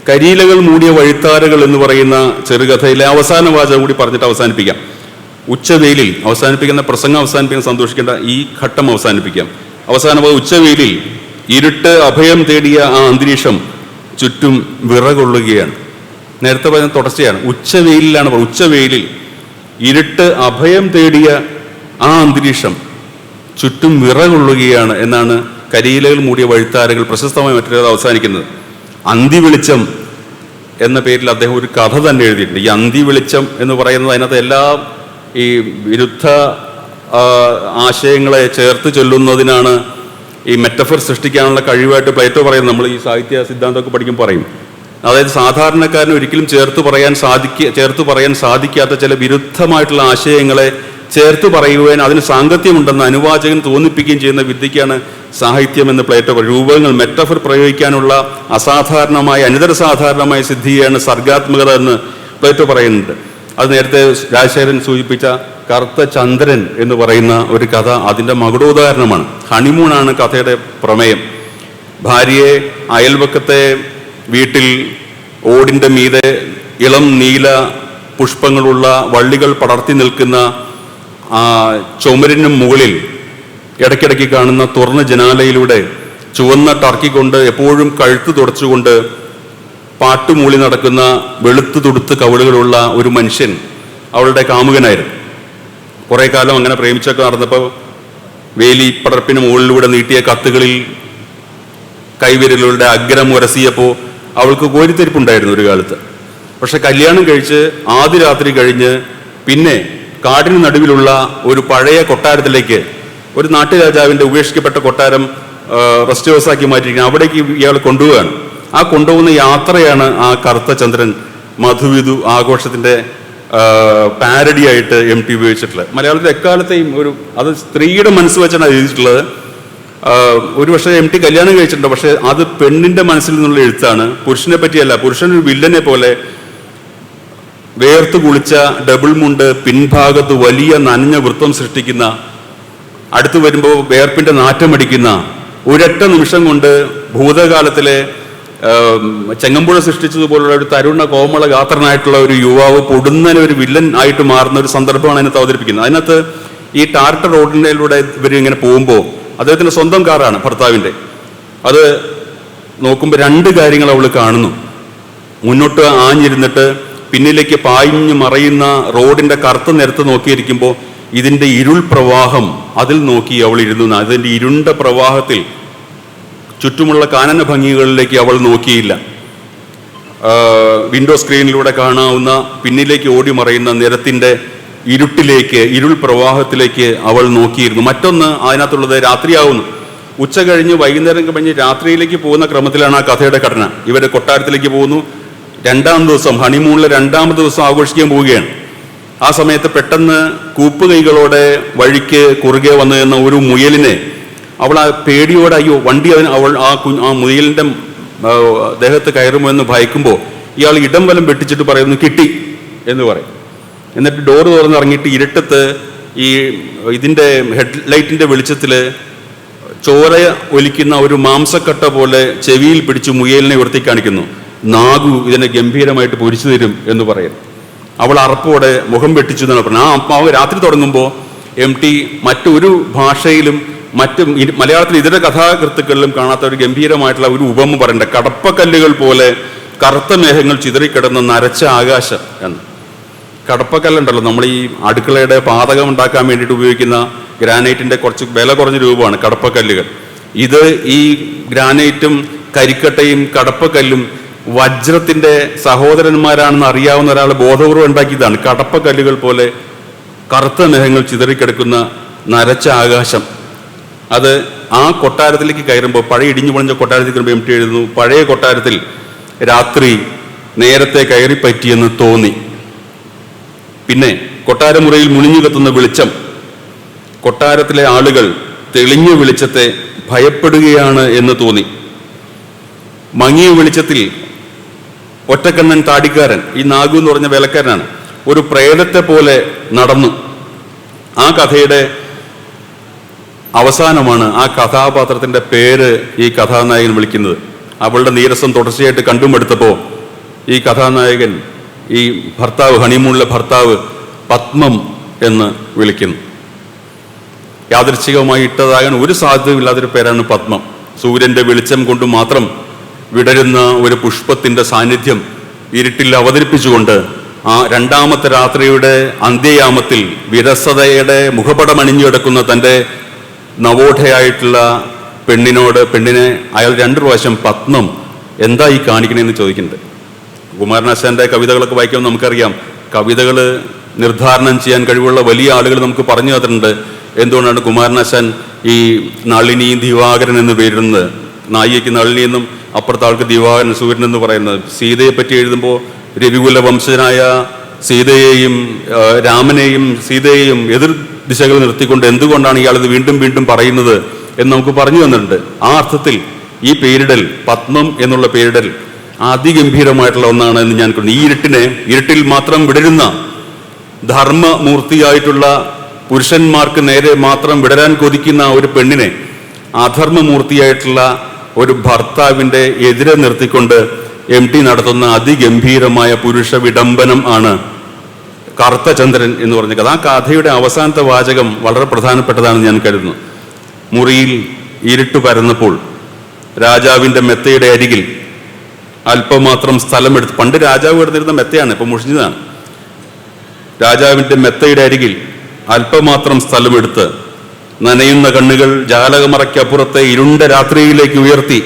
കരിയിലകൾ മൂടിയ വഴിത്താരകൾ എന്ന് പറയുന്ന ചെറുകഥയിലെ അവസാന വാചകം കൂടി പറഞ്ഞിട്ട് അവസാനിപ്പിക്കാം. ഉച്ചവെയിലിൽ അവസാനിപ്പിക്കുന്ന പ്രസംഗം അവസാനിപ്പിക്കാൻ സന്തോഷിക്കേണ്ട ഈ ഘട്ടം അവസാനിപ്പിക്കാം. അവസാനമായി ഉച്ചവെയിലിൽ ഇരുട്ട് അഭയം തേടിയ ആ അന്തരീക്ഷം ചുറ്റും വിറകൊള്ളുകയാണ്. നേരത്തെ പറഞ്ഞ തുടർച്ചയാണ്. ഉച്ചവെയിലാണ്. ഉച്ചവെയിലിൽ ഇരുട്ട് അഭയം തേടിയ ആ അന്തരീക്ഷം ചുറ്റും വിറകൊള്ളുകയാണ് എന്നാണ് കരിയിലകൾ മൂടിയ വഴിത്താരകൾ പ്രശസ്തമായ മറ്റൊരു അവസാനിക്കുന്നത്. അന്തി വെളിച്ചം എന്ന പേരിൽ അദ്ദേഹം ഒരു കഥ തന്നെ എഴുതിയിട്ടുണ്ട്. ഈ അന്തി വെളിച്ചം എന്ന് പറയുന്നത് അതിനകത്ത് എല്ലാ ഈ വിരുദ്ധ ആശയങ്ങളെ ചേർത്ത് ചൊല്ലുന്നതിനാണ് ഈ മെറ്റഫർ സൃഷ്ടിക്കാനുള്ള കഴിവായിട്ട് പ്ലേറ്റോ പറയുന്നത്. നമ്മൾ ഈ സാഹിത്യ സിദ്ധാന്തമൊക്കെ പഠിക്കുമ്പോൾ പറയും. അതായത് സാധാരണക്കാരന് ഒരിക്കലും ചേർത്ത് പറയാൻ സാധിക്കാത്ത ചില വിരുദ്ധമായിട്ടുള്ള ആശയങ്ങളെ ചേർത്ത് പറയുവാൻ അതിന് സാങ്കത്യമുണ്ടെന്ന് അനുവാചകൻ തോന്നിപ്പിക്കുകയും ചെയ്യുന്ന വിദ്യയ്ക്കാണ് സാഹിത്യം എന്ന് പ്ലേറ്റോ പറയും. രൂപങ്ങൾ മെറ്റഫർ പ്രയോഗിക്കാനുള്ള അസാധാരണമായ അനിതര സാധാരണമായ സിദ്ധിയാണ് സർഗാത്മകത എന്ന് പ്ലേറ്റോ പറയുന്നുണ്ട്. അത് നേരത്തെ രാജശേഖരൻ സൂചിപ്പിച്ച കറുത്ത ചന്ദ്രൻ എന്ന് പറയുന്ന ഒരു കഥ അതിൻ്റെ മകുടോദാഹരണമാണ്. ഹണിമൂണാണ് കഥയുടെ പ്രമേയം. ഭാര്യയെ അയൽവക്കത്തെ വീട്ടിൽ ഓടിൻ്റെ മീതെ ഇളം നീല പുഷ്പങ്ങളുള്ള വള്ളികൾ പടർത്തി നിൽക്കുന്ന ചുമരിനും മുകളിൽ ഇടയ്ക്കിടയ്ക്ക് കാണുന്ന തുറന്ന ജനാലയിലൂടെ ചുവന്ന ടർക്കി കൊണ്ട് എപ്പോഴും കഴുത്ത് തുടച്ചുകൊണ്ട് പാട്ടുമൂളി നടക്കുന്ന വെളുത്തു തുടുത്ത് കവിളുകളുള്ള ഒരു മനുഷ്യൻ അവളുടെ കാമുകനായിരുന്നു. കുറേ കാലം അങ്ങനെ പ്രേമിച്ചൊക്കെ നടന്നപ്പോൾ വേലി പടർപ്പിന് മുകളിലൂടെ നീട്ടിയ കത്തുകളിൽ കൈവിരലുകളുടെ അഗ്രം ഉരസിയപ്പോൾ അവൾക്ക് കോരിത്തെരിപ്പുണ്ടായിരുന്നു ഒരു കാലത്ത്. പക്ഷെ കല്യാണം കഴിച്ച് ആദ്യ രാത്രി കഴിഞ്ഞ് പിന്നെ കാടിന് നടുവിലുള്ള ഒരു പഴയ കൊട്ടാരത്തിലേക്ക്, ഒരു നാട്ടുരാജാവിൻ്റെ ഉപേക്ഷിക്കപ്പെട്ട കൊട്ടാരം റെസ്റ്റ് ഹൗസാക്കി മാറ്റിയിരിക്കുന്നത്, അവിടേക്ക് ഇയാൾ കൊണ്ടുപോവുകയാണ്. ആ കൊണ്ടുപോകുന്ന യാത്രയാണ് ആ കറുത്ത ചന്ദ്രൻ മധുവിധു ആഘോഷത്തിൻ്റെ പാരഡിയായിട്ട് MT ഉപയോഗിച്ചിട്ടുള്ളത്. മലയാളത്തിൽ എക്കാലത്തെയും അത് സ്ത്രീയുടെ മനസ്സ് വെച്ചാണ് എഴുതിയിട്ടുള്ളത്. ഒരു പക്ഷേ MT കല്യാണം കഴിച്ചിട്ടുണ്ട്, പക്ഷെ അത് പെണ്ണിൻ്റെ മനസ്സിൽ നിന്നുള്ള എഴുത്താണ്, പുരുഷനെ പറ്റിയല്ല. പുരുഷൻ ഒരു വില്ലനെ പോലെ വേർത്ത് കുളിച്ച ഡബിൾ മുണ്ട്, പിൻഭാഗത്ത് വലിയ നനഞ്ഞ വൃത്തം സൃഷ്ടിക്കുന്ന, അടുത്തു വരുമ്പോൾ വേർപ്പിൻ്റെ നാറ്റമടിക്കുന്ന, ഒരൊറ്റ നിമിഷം കൊണ്ട് ഭൂതകാലത്തിലെ ചെങ്ങമ്പുഴ സൃഷ്ടിച്ചതുപോലുള്ള ഒരു തരുണ കോമള ഗാത്രനായിട്ടുള്ള ഒരു യുവാവ് പൊടുന്നനെ ഒരു വില്ലൻ ആയിട്ട് മാറുന്ന ഒരു സന്ദർഭമാണ് അതിനകത്ത് അവതരിപ്പിക്കുന്നത്. അതിനകത്ത് ഈ ടാർട്ടർ റോഡിലൂടെ ഇവർ ഇങ്ങനെ പോകുമ്പോൾ അദ്ദേഹത്തിൻ്റെ സ്വന്തം കാറാണ് ഭർത്താവിൻ്റെ. അത് നോക്കുമ്പോൾ രണ്ട് കാര്യങ്ങൾ അവൾ കാണുന്നു. മുന്നോട്ട് ആഞ്ഞിരുന്നിട്ട് പിന്നിലേക്ക് പായിഞ്ഞു മറയുന്ന റോഡിൻ്റെ കറുത്ത നിരത്ത് നോക്കിയിരിക്കുമ്പോൾ ഇതിൻ്റെ ഇരുൾ പ്രവാഹം അതിൽ നോക്കി അവൾ ഇരുന്നു. അതിൻ്റെ ഇരുണ്ട പ്രവാഹത്തിൽ ചുറ്റുമുള്ള കാനന ഭംഗികളിലേക്ക് അവൾ നോക്കിയില്ല. വിൻഡോ സ്ക്രീനിലൂടെ കാണാവുന്ന പിന്നിലേക്ക് ഓടി മറയുന്ന നിരത്തിൻ്റെ ഇരുട്ടിലേക്ക്, ഇരുൾ പ്രവാഹത്തിലേക്ക് അവൾ നോക്കിയിരുന്നു. മറ്റൊന്ന് അതിനകത്തുള്ളത് രാത്രിയാവുന്നു. ഉച്ച കഴിഞ്ഞ് വൈകുന്നേരം കഴിഞ്ഞ് രാത്രിയിലേക്ക് പോകുന്ന ക്രമത്തിലാണ് ആ കഥയുടെ ഘടന. ഇവർ കൊട്ടാരത്തിലേക്ക് പോകുന്നു. രണ്ടാം ദിവസം, ഹണിമൂണിലെ രണ്ടാമത്തെ ദിവസം ആഘോഷിക്കാൻ പോവുകയാണ്. ആ സമയത്ത് പെട്ടെന്ന് കൂപ്പുകൈകളോടെ വഴിക്ക് കുറുകെ വന്നു എന്ന ഒരു മുയലിനെ അവൾ ആ പേടിയോടെ, അയ്യോ വണ്ടി അവൾ ആ മുയലിൻ്റെ ദേഹത്ത് കയറുമോ എന്ന് ഭയക്കുമ്പോൾ ഇയാൾ ഇടം വലം വെട്ടിച്ചിട്ട് പറയുന്നു കിട്ടി എന്ന് പറയും. എന്നിട്ട് ഡോറ് തുറന്നിറങ്ങിയിട്ട് ഇരുട്ടത്ത് ഈ ഇതിൻ്റെ ഹെഡ്ലൈറ്റിൻ്റെ വെളിച്ചത്തിൽ ചോര ഒലിക്കുന്ന ഒരു മാംസക്കട്ട പോലെ ചെവിയിൽ പിടിച്ച് മുയലിനെ ഉയർത്തി കാണിക്കുന്നു. നാഗു ഇതിനെ ഗംഭീരമായിട്ട് പൊരിച്ചു തരും എന്ന് പറയുന്നു. അവൾ അറപ്പോടെ മുഖം വെട്ടിച്ചു എന്നാണ് പറഞ്ഞത്. ആ അപ്പാവ് രാത്രി തുടങ്ങുമ്പോൾ MT മറ്റൊരു ഭാഷയിലും മലയാളത്തിൽ ഇതര കഥാകൃത്തുക്കളിലും കാണാത്ത ഒരു ഗംഭീരമായിട്ടുള്ള ഒരു ഉപമ പറയണ്ട. കടപ്പക്കല്ലുകൾ പോലെ കറുത്ത മേഘങ്ങൾ ചിതറിക്കിടന്ന നരച്ച ആകാശം എന്ന്. കടപ്പക്കല്ലുണ്ടല്ലോ, നമ്മൾ ഈ അടുക്കളയുടെ പാതകം ഉണ്ടാക്കാൻ വേണ്ടിയിട്ട് ഉപയോഗിക്കുന്ന ഗ്രാനൈറ്റിൻ്റെ കുറച്ച് വില കുറഞ്ഞ രൂപമാണ് കടപ്പക്കല്ലുകൾ. ഇത് ഈ ഗ്രാനൈറ്റും കരിക്കട്ടയും കടപ്പക്കല്ലും വജ്രത്തിൻ്റെ സഹോദരന്മാരാണെന്ന് അറിയാവുന്ന ഒരാൾ ബോധപൂർവ്വം ഉണ്ടാക്കിയതാണ്. കടപ്പക്കല്ലുകൾ പോലെ കറുത്ത മേഘങ്ങൾ ചിതറിക്കിടക്കുന്ന നരച്ച ആകാശം. അത് ആ കൊട്ടാരത്തിലേക്ക് കയറുമ്പോൾ, പഴയ ഇടിഞ്ഞു പൊളിഞ്ഞ കൊട്ടാരത്തിൽ കയറുമ്പോൾ MT എഴുതുന്നു, പഴയ കൊട്ടാരത്തിൽ രാത്രി നേരത്തെ കയറി പറ്റിയെന്ന് തോന്നി. പിന്നെ കൊട്ടാരമുറിയിൽ മുണിഞ്ഞു കത്തുന്ന വെളിച്ചം, കൊട്ടാരത്തിലെ ആളുകൾ തെളിഞ്ഞ വെളിച്ചത്തെ ഭയപ്പെടുകയാണ് എന്ന് തോന്നി. മങ്ങിയ വെളിച്ചത്തിൽ ഒറ്റക്കണ്ണൻ താടിക്കാരൻ, ഈ നാഗു എന്ന് പറഞ്ഞ വേലക്കാരനാണ്, ഒരു പ്രേതത്തെ പോലെ നടന്നു. ആ കഥയുടെ അവസാനമാണ് ആ കഥാപാത്രത്തിൻ്റെ പേര് ഈ കഥാനായകൻ വിളിക്കുന്നത്. അവളുടെ നീരസം തുടർച്ചയായിട്ട് കണ്ടുമെടുത്തപ്പോൾ ഈ കഥാനായകൻ ഈ ഭർത്താവ്, ഹണിമൂണിലെ ഭർത്താവ് പത്മം എന്ന് വിളിക്കുന്നു. യാദൃച്ഛികമായി ഇട്ടതാകാൻ ഒരു സാധ്യതയില്ലാത്തൊരു പേരാണ് പത്മം. സൂര്യൻ്റെ വെളിച്ചം കൊണ്ട് മാത്രം വിടരുന്ന ഒരു പുഷ്പത്തിൻ്റെ സാന്നിധ്യം ഇരുട്ടിൽ അവതരിപ്പിച്ചുകൊണ്ട് ആ രണ്ടാമത്തെ രാത്രിയുടെ അന്ത്യയാമത്തിൽ വിരസതയുടെ മുഖപടമണിഞ്ഞു കിടക്കുന്ന തൻ്റെ നവോഢയായിട്ടുള്ള പെണ്ണിനെ അയാൾ 2 പ്രാവശ്യം പത്മം എന്താ ഈ കാണിക്കണേന്ന് ചോദിക്കുന്നുണ്ട്. കുമാരനാശാന്റെ കവിതകളൊക്കെ വായിക്കുമ്പോൾ നമുക്കറിയാം, കവിതകൾ നിർദ്ധാരണം ചെയ്യാൻ കഴിവുള്ള വലിയ ആളുകൾ നമുക്ക് പറഞ്ഞു തന്നിട്ടുണ്ട് എന്തുകൊണ്ടാണ് കുമാരനാശാൻ ഈ നളിനിയും ദിവാകരൻ എന്ന് പേരിടുന്നത്. നായികയ്ക്ക് നളിനി എന്നും അപ്പുറത്തെ ആൾക്ക് ദിവാകരൻ, സൂര്യൻ എന്ന് പറയുന്നത്. സീതയെ പറ്റി എഴുതുമ്പോൾ രവികുല വംശജനായ സീതയെയും രാമനെയും സീതയെയും എതിർ ദിശകൾ നിർത്തിക്കൊണ്ട് എന്തുകൊണ്ടാണ് ഇയാളിത് വീണ്ടും വീണ്ടും പറയുന്നത് എന്ന് നമുക്ക് പറഞ്ഞു തന്നിട്ടുണ്ട്. ആ അർത്ഥത്തിൽ ഈ പേരിടൽ, പത്മം എന്നുള്ള പേരിടൽ അതിഗംഭീരമായിട്ടുള്ള ഒന്നാണ് എന്ന് ഞാൻ കരുതുന്നു. ഈ ഇരുട്ടിൽ മാത്രം വിടരുന്ന ധർമ്മമൂർത്തിയായിട്ടുള്ള പുരുഷന്മാർക്ക് നേരെ മാത്രം വിടരാൻ കൊതിക്കുന്ന ഒരു പെണ്ണിനെ അധർമ്മമൂർത്തിയായിട്ടുള്ള ഒരു ഭർത്താവിൻ്റെ എതിരെ നിർത്തിക്കൊണ്ട് MT നടത്തുന്ന അതിഗംഭീരമായ പുരുഷ വിഡംബനം ആണ് കറുത്ത ചന്ദ്രൻ എന്ന് പറഞ്ഞ കഥ. ആ കഥയുടെ അവസാനത്തെ വാചകം വളരെ പ്രധാനപ്പെട്ടതാണെന്ന് ഞാൻ കരുതുന്നു. മുറിയിൽ ഇരുട്ട് പരന്നപ്പോൾ രാജാവിൻ്റെ മെത്തയുടെ അരികിൽ അല്പമാത്രം സ്ഥലമെടുത്ത്, പണ്ട് രാജാവ് കിടന്നിരുന്ന മെത്തയാണ്, ഇപ്പം മുഷിഞ്ഞതാണ്. രാജാവിൻ്റെ മെത്തയുടെ അരികിൽ അല്പമാത്രം സ്ഥലമെടുത്ത് നനയുന്ന കണ്ണുകൾ ജാലകമറയ്ക്കപ്പുറത്തെ ഇരുണ്ട രാത്രിയിലേക്ക് ഉയർത്തി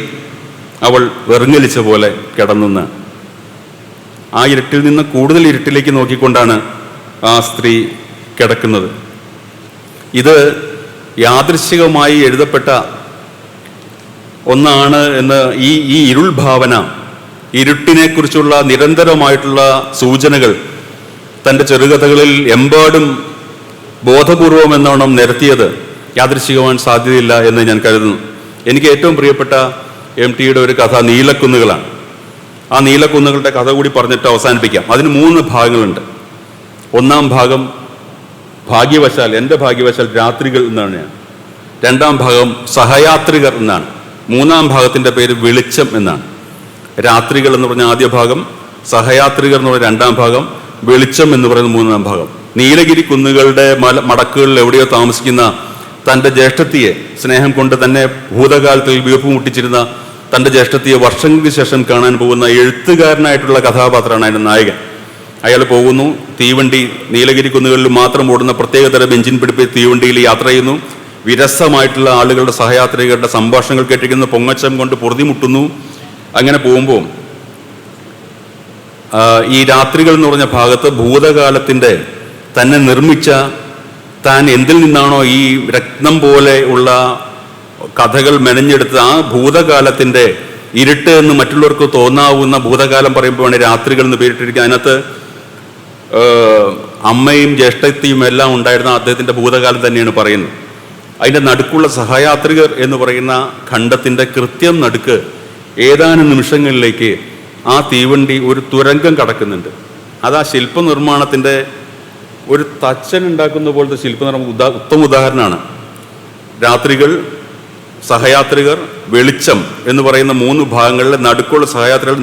അവൾ വെറുങ്ങലിച്ച പോലെ കിടന്നുന്ന്. ആ ഇരുട്ടിൽ നിന്ന് കൂടുതൽ ഇരുട്ടിലേക്ക് നോക്കിക്കൊണ്ടാണ് ആ സ്ത്രീ കിടക്കുന്നത്. ഇത് യാദൃശ്ചികമായി എഴുതപ്പെട്ട ഒന്നാണ് എന്ന് ഈ ഇരുൾ ഭാവന, ഇരുട്ടിനെക്കുറിച്ചുള്ള നിരന്തരമായിട്ടുള്ള സൂചനകൾ തൻ്റെ ചെറുകഥകളിൽ എമ്പാടും ബോധപൂർവം എന്നോണം നിരത്തിയത് യാദൃശ്ചികമാൻ സാധ്യതയില്ല എന്ന് ഞാൻ കരുതുന്നു. എനിക്ക് ഏറ്റവും പ്രിയപ്പെട്ട MTയുടെ ഒരു കഥ നീലക്കുന്നുകളാണ്. ആ നീലക്കുന്നുകളുടെ കഥ കൂടി പറഞ്ഞിട്ട് അവസാനിപ്പിക്കാം. അതിന് 3 ഭാഗങ്ങളുണ്ട്. ഒന്നാം ഭാഗം എൻ്റെ ഭാഗ്യവശാൽ രാത്രികൾ എന്നാണ് ഞാൻ. 2ാം ഭാഗം സഹയാത്രികർ എന്നാണ്. 3ാം ഭാഗത്തിൻ്റെ പേര് വെളിച്ചം എന്നാണ്. രാത്രികൾ എന്ന് പറഞ്ഞ ആദ്യ ഭാഗം, സഹയാത്രികർ എന്ന് പറഞ്ഞ 2ാം ഭാഗം, വെളിച്ചം എന്ന് പറയുന്ന 3ാം ഭാഗം. നീലഗിരി കുന്നുകളുടെ മടക്കുകളിൽ എവിടെയോ താമസിക്കുന്ന തൻ്റെ ജ്യേഷ്ഠത്തിയെ, സ്നേഹം കൊണ്ട് തന്നെ ഭൂതകാലത്തിൽ വീർപ്പ് മുട്ടിച്ചിരുന്ന തൻ്റെ ജ്യേഷ്ഠത്തിയെ വർഷങ്ങൾക്ക് ശേഷം കാണാൻ പോകുന്ന എഴുത്തുകാരനായിട്ടുള്ള കഥാപാത്രമാണ് അതിൻ്റെ നായകൻ. അയാൾ പോകുന്നു, തീവണ്ടി, നീലഗിരി കുന്നുകളിൽ മാത്രം ഓടുന്ന പ്രത്യേകതരം എഞ്ചിൻ പിടിപ്പിച്ച് തീവണ്ടിയിൽ യാത്ര ചെയ്യുന്നു. വിരസമായിട്ടുള്ള ആളുകളുടെ സഹയാത്രികരുടെ സംഭാഷണങ്ങൾ കേട്ടിരിക്കുന്ന പൊങ്ങച്ചം കൊണ്ട് പൊറുതിമുട്ടുന്നു. അങ്ങനെ പോകുമ്പോൾ ഈ രാത്രികൾ എന്ന് പറഞ്ഞ ഭാഗത്ത് ഭൂതകാലത്തിൻ്റെ തന്നെ നിർമ്മിച്ച, താൻ എന്തിൽ നിന്നാണോ ഈ രത്നം പോലെ ഉള്ള കഥകൾ മെനഞ്ഞെടുത്ത് ആ ഭൂതകാലത്തിൻ്റെ ഇരുട്ട് എന്ന് മറ്റുള്ളവർക്ക് തോന്നാവുന്ന ഭൂതകാലം പറയുമ്പോഴാണ് രാത്രികൾ എന്ന് പേരിട്ടിരിക്കുക. അതിനകത്ത് അമ്മയും ജ്യേഷ്ഠത്തിയും എല്ലാം ഉണ്ടായിരുന്ന അദ്ദേഹത്തിൻ്റെ ഭൂതകാലം തന്നെയാണ് പറയുന്നത്. അതിൻ്റെ നടുക്കുള്ള സഹയാത്രികർ എന്ന് പറയുന്ന ഖണ്ഡത്തിൻ്റെ കൃത്യം നടുക്ക് ഏതാനും നിമിഷങ്ങളിലേക്ക് ആ തീവണ്ടി ഒരു തുരങ്കം കടക്കുന്നുണ്ട്. അത് ആ ശില്പനിർമ്മാണത്തിൻ്റെ ഒരു തച്ചൻ ഉണ്ടാക്കുന്ന പോലത്തെ ശില്പനിർമ്മാണം ഉത്തമ ഉദാഹരണമാണ്. രാത്രികൾ, സഹയാത്രികർ, വെളിച്ചം എന്ന് പറയുന്ന 3 ഭാഗങ്ങളിലെ നടുക്കുള്ള സഹയാത്രികൾ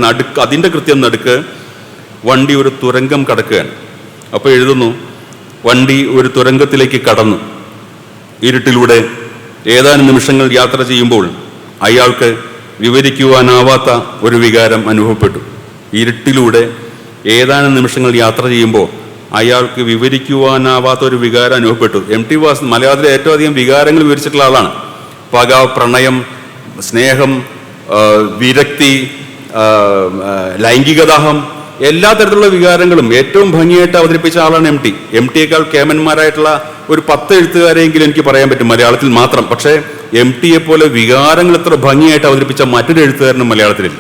അതിൻ്റെ കൃത്യം നടുക്ക് വണ്ടി ഒരു തുരങ്കം കടക്കുകയാണ്. അപ്പോൾ എഴുതുന്നു, വണ്ടി ഒരു തുരങ്കത്തിലേക്ക് കടന്നു. ഇരുട്ടിലൂടെ ഏതാനും നിമിഷങ്ങൾ യാത്ര ചെയ്യുമ്പോൾ അയാൾക്ക് വിവരിക്കുവാനാവാത്ത ഒരു വികാരം അനുഭവപ്പെട്ടു. ഇരുട്ടിലൂടെ ഏതാനും നിമിഷങ്ങൾ യാത്ര ചെയ്യുമ്പോൾ അയാൾക്ക് വിവരിക്കുവാനാവാത്ത ഒരു വികാരം അനുഭവപ്പെട്ടു. MT വാസു മലയാളത്തിലെ ഏറ്റവും അധികം വികാരങ്ങൾ വിവരിച്ചിട്ടുള്ള ആളാണ്. പക, പ്രണയം, സ്നേഹം, വിരക്തി, ലൈംഗികദാഹം, എല്ലാ തരത്തിലുള്ള വികാരങ്ങളും ഏറ്റവും ഭംഗിയായിട്ട് അവതരിപ്പിച്ച ആളാണ് MT. MTയേക്കാൾ കേമന്മാരായിട്ടുള്ള ഒരു 10 എഴുത്തുകാരെങ്കിലും എനിക്ക് പറയാൻ പറ്റും മലയാളത്തിൽ മാത്രം. പക്ഷേ MTയെ പോലെ വികാരങ്ങൾ എത്ര ഭംഗിയായിട്ട് അവതരിപ്പിച്ച മറ്റൊരു എഴുത്തുകാരനും മലയാളത്തിലില്ല.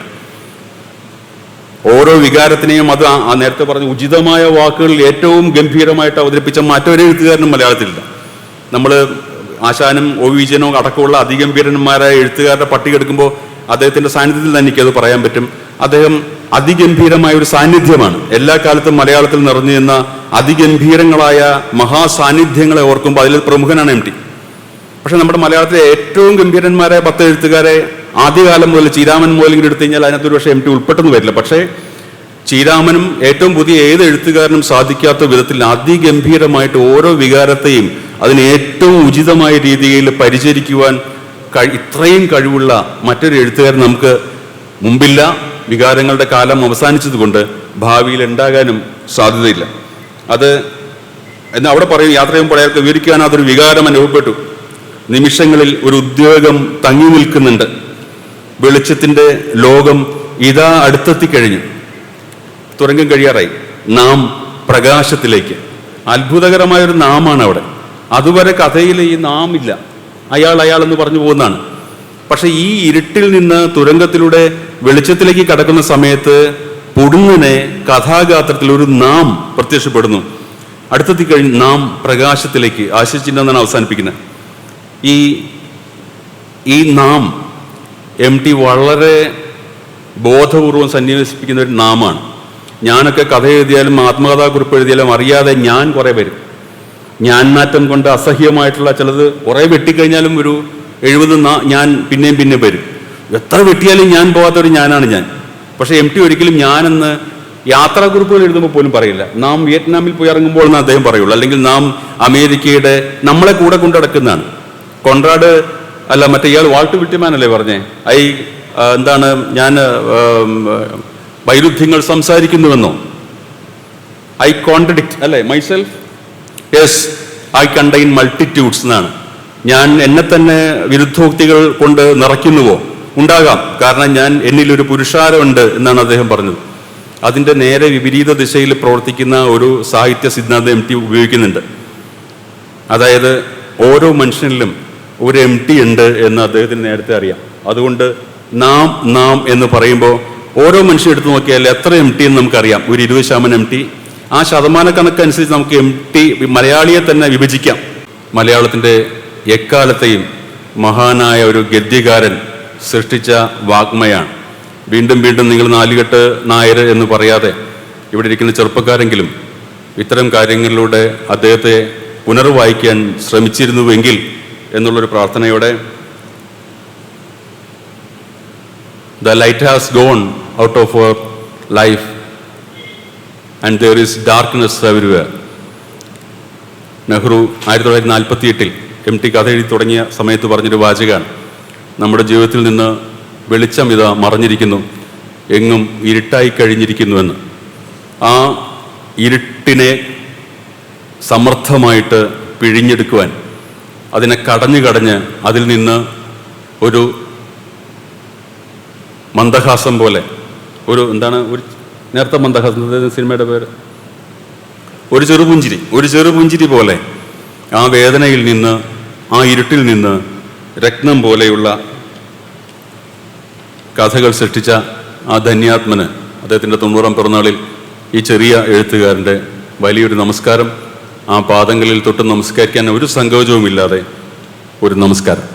ഓരോ വികാരത്തിനെയും അത് നേരത്തെ പറഞ്ഞ ഉചിതമായ വാക്കുകളിൽ ഏറ്റവും ഗംഭീരമായിട്ട് അവതരിപ്പിച്ച മറ്റൊരു എഴുത്തുകാരനും മലയാളത്തിലില്ല. നമ്മൾ ആശാനും OV വിജയനോ അടക്കമുള്ള അതിഗംഭീരന്മാരായ എഴുത്തുകാരുടെ പട്ടിക എടുക്കുമ്പോൾ അദ്ദേഹത്തിൻ്റെ സാന്നിധ്യത്തിൽ തന്നെ എനിക്കത് പറയാൻ പറ്റും. അദ്ദേഹം അതിഗംഭീരമായ ഒരു സാന്നിധ്യമാണ്. എല്ലാ കാലത്തും മലയാളത്തിൽ നിറഞ്ഞു നിന്ന അതിഗംഭീരങ്ങളായ മഹാസാന്നിധ്യങ്ങളെ ഓർക്കുമ്പോൾ അതിൽ പ്രമുഖനാണ് MT. പക്ഷെ നമ്മുടെ മലയാളത്തിലെ ഏറ്റവും ഗംഭീരന്മാരായ 10 എഴുത്തുകാരെ ആദ്യകാലം മുതൽ ചീരാമൻ മുതലെങ്കിലും എടുത്തു കഴിഞ്ഞാൽ അതിനകത്തൊരു പക്ഷേ MT ഉൾപ്പെട്ടെന്ന് വരില്ല. പക്ഷേ ശ്രീരാമനും ഏറ്റവും പുതിയ ഏത് എഴുത്തുകാരനും സാധിക്കാത്ത വിധത്തിൽ അതിഗംഭീരമായിട്ട് ഓരോ വികാരത്തെയും അതിന് ഏറ്റവും ഉചിതമായ രീതിയിൽ പരിചരിക്കുവാൻ ഇത്രയും കഴിവുള്ള മറ്റൊരു എഴുത്തുകാരൻ നമുക്ക് മുമ്പില്ല. വികാരങ്ങളുടെ കാലം അവസാനിച്ചതുകൊണ്ട് ഭാവിയിൽ ഉണ്ടാകാനും സാധ്യതയില്ല. അത് എന്ന് അവിടെ പറയും, യാത്ര ചെയ്യുമ്പോൾ അയാൾക്ക് വിവരിക്കാൻ അതൊരു വികാരം അനുഭവപ്പെട്ടു. നിമിഷങ്ങളിൽ ഒരു ഉദ്വേഗം തങ്ങി നിൽക്കുന്നുണ്ട്. വെളിച്ചത്തിൻ്റെ ലോകം ഇതാ അടുത്തെത്തിക്കഴിഞ്ഞു, തുരങ്കം കഴിയാറായി. നാം പ്രകാശത്തിലേക്ക്. അത്ഭുതകരമായൊരു നാമാണ് അവിടെ. അതുവരെ കഥയിൽ ഈ നാം ഇല്ല, അയാൾ എന്ന് പറഞ്ഞു പോകുന്നതാണ്. പക്ഷെ ഈ ഇരുട്ടിൽ നിന്ന് തുരങ്കത്തിലൂടെ വെളിച്ചത്തിലേക്ക് കടക്കുന്ന സമയത്ത് പൊടുന്നനെ കഥാഗാത്രത്തിൽ ഒരു നാം പ്രത്യക്ഷപ്പെടുന്നു. അടുത്തെത്തി കഴിഞ്ഞ് നാം പ്രകാശത്തിലേക്ക്, ആശയചിഹ്നം എന്നാണ് അവസാനിപ്പിക്കുന്നത്. ഈ നാം MT വളരെ ബോധപൂർവം സന്നിവേശിപ്പിക്കുന്ന ഒരു നാമാണ്. ഞാനൊക്കെ കഥ എഴുതിയാലും ആത്മകഥാക്കുറിപ്പ് എഴുതിയാലും അറിയാതെ ഞാൻ കുറേ വരും. ഞാൻ നാറ്റം കൊണ്ട് അസഹ്യമായിട്ടുള്ള ചിലത് കുറേ വെട്ടിക്കഴിഞ്ഞാലും ഒരു 70 ഞാൻ പിന്നെയും വരും. എത്ര വെട്ടിയാലും ഞാൻ പോകാത്തൊരു ഞാനാണ് ഞാൻ. പക്ഷേ MT ഒരിക്കലും ഞാനെന്ന് യാത്രാക്കുറിപ്പുകൾ എഴുതുമ്പോൾ പോലും പറയില്ല. നാം വിയറ്റ്നാമിൽ പോയി ഇറങ്ങുമ്പോൾ എന്ന് അദ്ദേഹം പറയുള്ളൂ. അല്ലെങ്കിൽ നാം അമേരിക്കയുടെ നമ്മളെ കൂടെ കൊണ്ടു നടക്കുന്നതാണ്. കൊൺറാഡ് അല്ല, മറ്റേ ഇയാൾ വാൾട്ട് വിറ്റിമാൻ അല്ലേ പറഞ്ഞേ, എന്താണ് ഞാൻ വൈരുദ്ധ്യങ്ങൾ സംസാരിക്കുന്നുവെന്നോ, ഐ കോൺട്രഡിക്റ്റ് അല്ലേ myself, yes I contain multitudes എന്നാണ്. ഞാൻ എന്നെ തന്നെ വിരുദ്ധോക്തികൾ കൊണ്ട് നിറയ്ക്കുന്നുവോ? ഉണ്ടാകാം, കാരണം ഞാൻ എന്നിലൊരു പുരുഷാരമുണ്ട് എന്നാണ് അദ്ദേഹം പറഞ്ഞത്. അതിൻ്റെ നേരെ വിപരീത ദിശയിൽ പ്രവർത്തിക്കുന്ന ഒരു സാഹിത്യ സിദ്ധാന്തം MT ഉപയോഗിക്കുന്നുണ്ട്. അതായത് ഓരോ മനുഷ്യനിലും ഒരു MT ഉണ്ട് എന്ന് അദ്ദേഹത്തിന് നേരത്തെ അറിയാം. അതുകൊണ്ട് നാം എന്ന് പറയുമ്പോൾ ഓരോ മനുഷ്യൻ എടുത്തു നോക്കിയാൽ എത്ര MT എന്ന് നമുക്കറിയാം. ഒരു 20% MT. ആ ശതമാന കണക്കനുസരിച്ച് നമുക്ക് MT മലയാളിയെ തന്നെ വിഭജിക്കാം. മലയാളത്തിൻ്റെ എക്കാലത്തെയും മഹാനായ ഒരു ഗദ്യകാരൻ സൃഷ്ടിച്ച വാഗ്മയാണ്. വീണ്ടും നിങ്ങൾ നാലുകെട്ട് നായർ എന്ന് പറയാതെ ഇവിടെ ഇരിക്കുന്ന ചെറുപ്പക്കാരെങ്കിലും ഇത്തരം കാര്യങ്ങളിലൂടെ അദ്ദേഹത്തെ പുനർവായിക്കാൻ ശ്രമിച്ചിരുന്നുവെങ്കിൽ എന്നുള്ളൊരു പ്രാർത്ഥനയോടെ, The light has gone out of our life and there is darkness everywhere. Nehru 1948 MT കഥ എഴുതി തുടങ്ങിയ സമയത്ത് പറഞ്ഞൊരു വാചകമാണ്. നമ്മുടെ ജീവിതത്തിൽ നിന്ന് വെളിച്ചം ഇതാ മറഞ്ഞിരിക്കുന്നു, എങ്ങും ഇരുട്ടായി കഴിഞ്ഞിരിക്കുന്നുവെന്ന്. ആ ഇരുട്ടിനെ സമർത്ഥമായിട്ട് പിഴിഞ്ഞെടുക്കുവാൻ, അതിനെ കടഞ്ഞ് അതിൽ നിന്ന് ഒരു മന്ദഹാസം പോലെ, ഒരു നേരത്തെ മന്ദഹാസം സിനിമയുടെ പേര്, ഒരു ചെറുപുഞ്ചിരി പോലെ ആ വേദനയിൽ നിന്ന്, ആ ഇരുട്ടിൽ നിന്ന് രത്നം പോലെയുള്ള കഥകൾ സൃഷ്ടിച്ച ആ ധന്യാത്മന് അദ്ദേഹത്തിൻ്റെ 90ാം പിറന്നാളിൽ ഈ ചെറിയ എഴുത്തുകാരൻ്റെ വലിയൊരു നമസ്കാരം. ആ പാദങ്ങളിൽ തൊട്ട് നമസ്കരിക്കാൻ ഒരു സങ്കോചവുമില്ലാതെ ഒരു നമസ്കാരം.